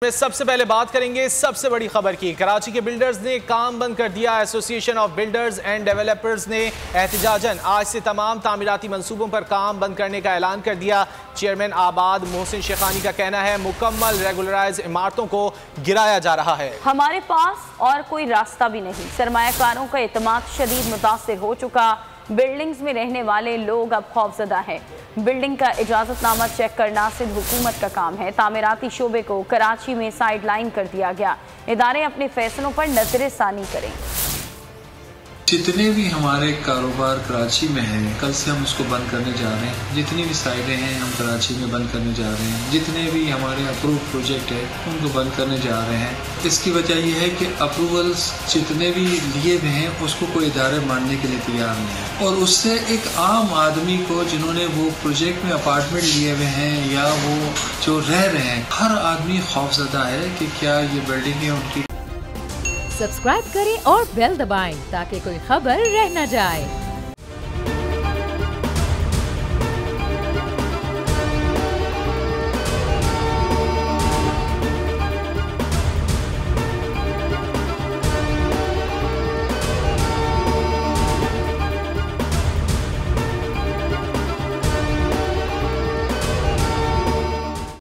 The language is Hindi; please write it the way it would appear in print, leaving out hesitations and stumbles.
में सबसे पहले बात करेंगे सबसे बड़ी खबर की। कराची के बिल्डर्स ने काम बंद कर दिया। Association of builders and developers ने एहतजाजन आज से तमाम तामीराती मंसूबों पर काम बंद करने का ऐलान कर दिया। चेयरमैन आबाद मोहसिन शेखानी का कहना है मुकम्मल रेगुलराइज इमारतों को गिराया जा रहा है। हमारे पास और कोई रास्ता भी नहीं। सरमायाकारों का एतमाद शदीद मुतासिर हो चुका। बिल्डिंग्स में रहने वाले लोग अब खौफजदा हैं। बिल्डिंग का इजाजतनामा चेक करना सिर्फ हुकूमत का काम है। तामीराती शोबे को कराची में साइड लाइन कर दिया गया। इदारे अपने फैसलों पर नजरसानी करें। जितने भी हमारे कारोबार कराची में हैं, कल से हम उसको बंद करने जा रहे हैं। जितनी भी साइटें हैं हम कराची में बंद करने जा रहे हैं। जितने भी हमारे अप्रूव प्रोजेक्ट है उनको बंद करने जा रहे हैं। इसकी वजह यह है कि अप्रूवल्स जितने भी लिए हुए हैं उसको कोई इदारे मानने के लिए तैयार नहीं है। और उससे एक आम आदमी को जिन्होंने वो प्रोजेक्ट में अपार्टमेंट लिए हुए हैं या वो जो रह रहे हैं, हर आदमी खौफजदा है कि क्या ये बिल्डिंगें उनकी। सब्सक्राइब करें और बेल दबाएं ताकि कोई खबर रह न जाए।